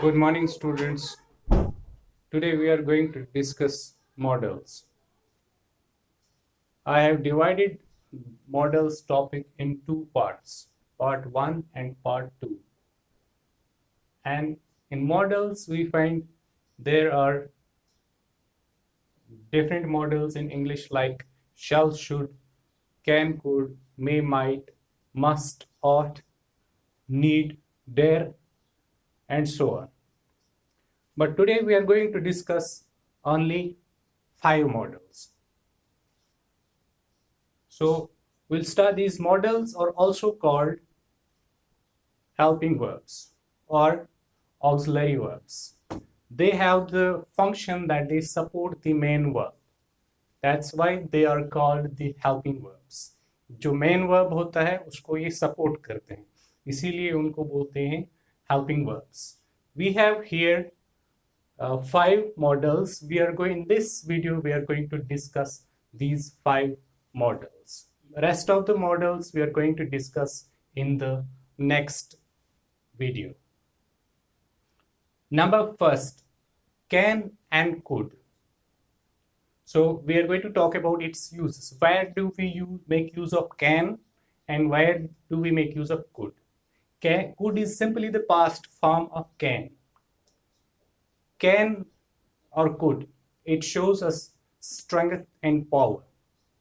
Good morning, students. Today we are going to discuss models. I have divided models topic in two parts, part 1 and part 2. And in models we find there are different models in English like shall, should, can, could, may, might, must, ought, need, dare, and so on. But today we are going to discuss only 5 models. So we'll start. These models are also called helping verbs or auxiliary verbs. They have the function that they support the main verb. That's why they are called the helping verbs. जो main verb होता है उसको ये support करते हैं, इसीलिए उनको बोलते हैं helping verbs. We have here 5 models. In this video we are going to discuss these 5 models. Rest of the models we are going to discuss in the next video. Number first, can and could. So we are going to talk about its uses. Where do we make use of can and where do we make use of could? Could is simply the past form of can. Can or could, it shows us strength and power.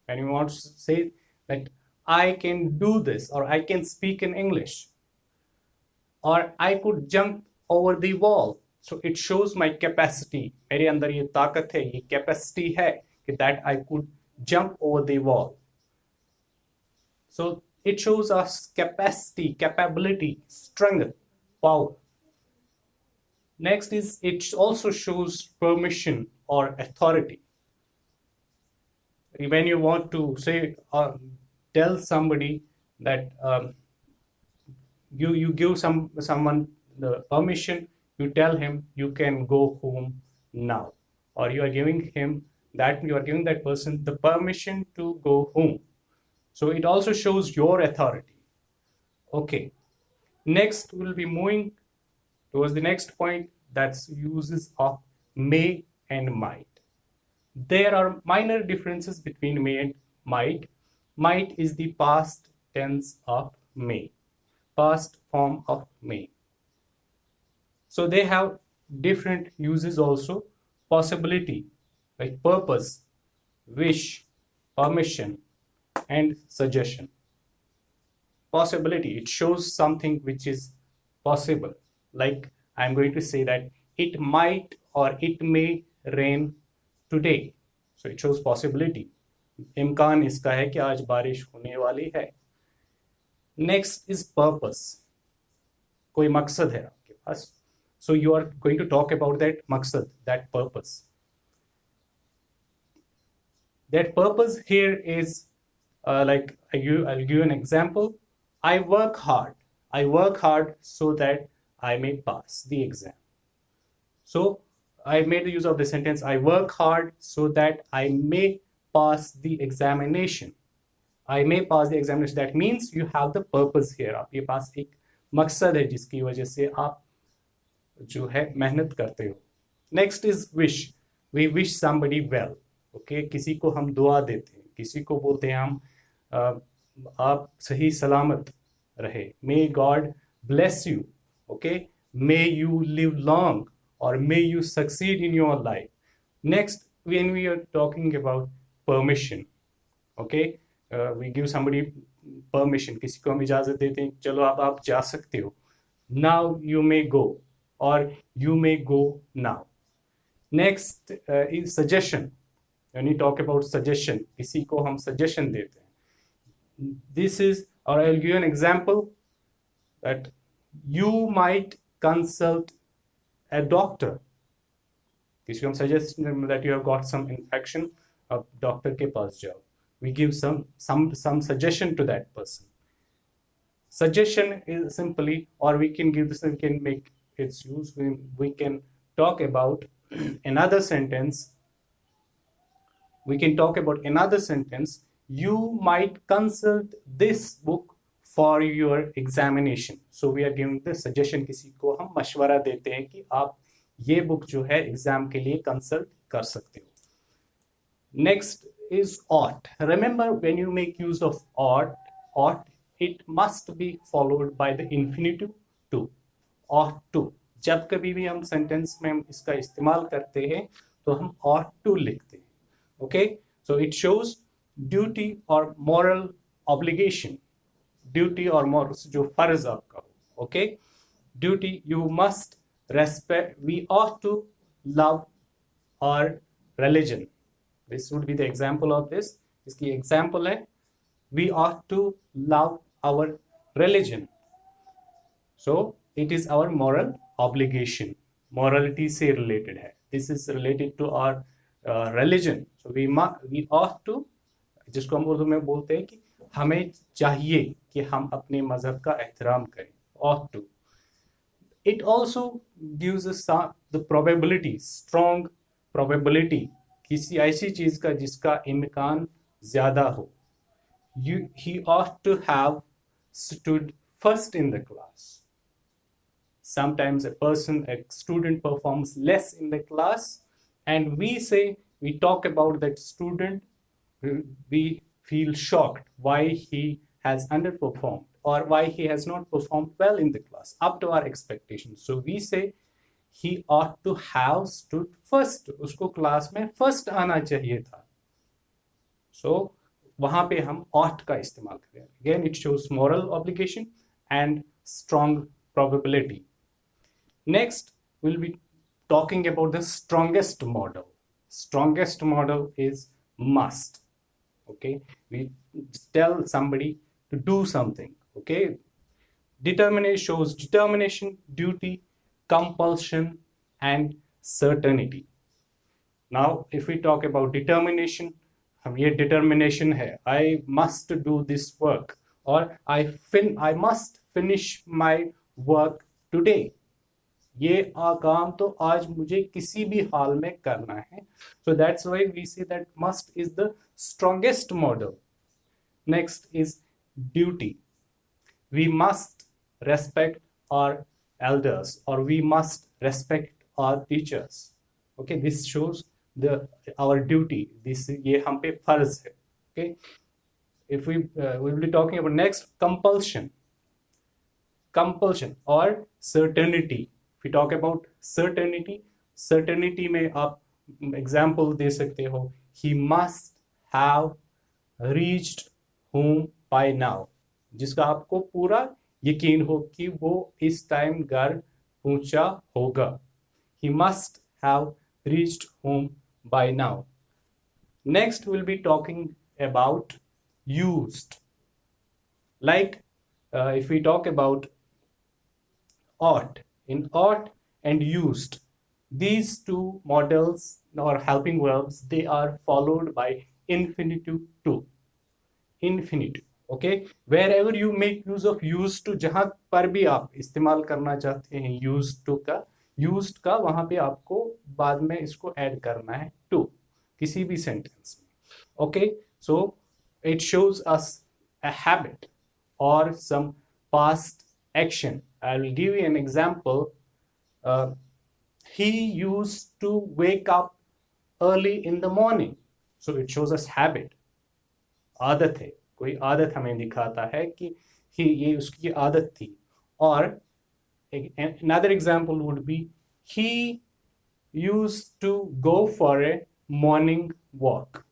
When you want to say that I can do this, or I can speak in English, or I could jump over the wall, so it shows my capacity. मेरे अंदर ये ताकत है, ये capacity है कि that I could jump over the wall. So it shows us capacity, capability, strength, power. Next is it also shows permission or authority. When you want to say or tell somebody that you give someone the permission, you tell him you can go home now, or you are giving that person the permission to go home. So it also shows your authority. Okay. Next we'll be moving towards the next point, that's uses of may and might. There are minor differences between may and might. Might is the past tense of may, past form of may. So they have different uses also. Possibility, like purpose, wish, permission, and suggestion. Possibility, it shows something which is possible. Like I'm going to say that it might or it may rain today. So it shows possibility. इम्कान इसका है कि आज बारिश होने वाली है. Next is purpose. कोई मकसद है आपके पास. So you are going to talk about that maqsad, that purpose. That purpose here is like I'll give you an example. I work hard. I work hard so that I may pass the exam. So I made the use of the sentence, I work hard so that I may pass the examination. I may pass the examination. That means you have the purpose here. आपके पास एक मकसद है जिसकी वजह से आप जो है मेहनत करते हो. Next is wish. We wish somebody well. Okay, किसी को हम दुआ देते हैं, किसी को बोलते हैं हम आप सही सलामत रहे. May God bless you. Okay, may you live long, or may you succeed in your life. Next, when we are talking about permission, okay, we give somebody permission. किसी को हम इजाजत देते हैं, चलो आप जा सकते हो. Now you may go, or you may go now. Next is suggestion. When we talk about suggestion, किसी को हम suggestion देते हैं. This is, or I'll give you an example that you might consult a doctor. किसी को हम suggest that you have got some infection, अब doctor के पास जाओ. We give some suggestion to that person. Suggestion is simply, or we can give this, we can make its use. We can talk about another sentence. We can talk about another sentence. You might consult this book for your examination. So we are giving the suggestion, किसी को हम मशवरा देते हैं कि आप ये book जो है एग्जाम के लिए कंसल्ट कर सकते हो. Next is ought. Remember, when you make use of ought, it must be followed by the infinitive to. ought to. जब कभी भी हम सेंटेंस में इसका इस्तेमाल करते हैं तो हम ought to लिखते हैं. Okay, so it shows duty or moral obligation. Duty or moral, जो फर्ज आपका हो. Okay, duty, you must respect. We ought to love our religion. This would be the example of this. इसकी example है we ought to love our religion. So it is our moral obligation. Morality से related है. This is related to our religion. So we ought to, जिसको हम उर्दू में बोलते हैं कि हमें चाहिए कि हम अपने मजहब का एहतराम करें. ought to. It also gives us the probability, strong probability, किसी ऐसी चीज का जिसका इम्कान ज्यादा हो. He ought to have stood first in the class. Sometimes a student performs less in the class, and we talk about that student, we feel shocked why he has underperformed or why he has not performed well in the class up to our expectations. So we say he ought to have stood first. उसको class में first आना चाहिए था. So वहां पे हम ought का इस्तेमाल करें. Again, it shows moral obligation and strong probability. Next, we'll be talking about the strongest model. Strongest model is must. Okay, we tell somebody to do something. Okay, determination shows determination, duty, compulsion, and certainty. Now, if we talk about determination, हम ये determination है, I must do this work, or I must finish my work today. ये काम तो आज मुझे किसी भी हाल में करना है. So that's why we say that must is the strongest model. Next is duty. We must respect our elders, or we must respect our teachers. Okay, this shows our duty. This ये हम पे फर्ज है. Okay, if we will be talking about next compulsion or certainty. If we talk about certainty में आप example दे सकते हो. He must have reached home by now. जिसका आपको पूरा यकीन हो कि वो इस टाइम घर पहुंचा होगा. He must have reached home by now. Next, we'll be talking about used. Like if we talk about ought, in ought and used, these two models or helping verbs, they are followed by infinitive to. Infinitive. Okay, wherever you make use of used to, जहां पर भी आप इस्तेमाल करना चाहते हैं used का वहां पे आपको बाद में इसको ऐड करना है to किसी भी सेंटेंस में. Okay, so it shows us a habit or some past action. I will give you an example. He used to wake up early in the morning. So it shows us habit. आदत है, कोई आदत हमें दिखाता है कि ये उसकी आदत थी. और another example would be he used to go for a morning walk.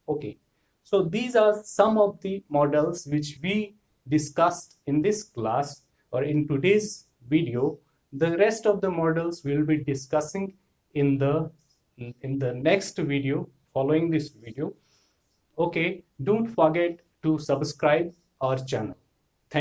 Okay, so these are some of the models which we discussed in this class or in today's video. The rest of the models we'll be discussing in the next video following this video. Okay, don't forget to subscribe our channel.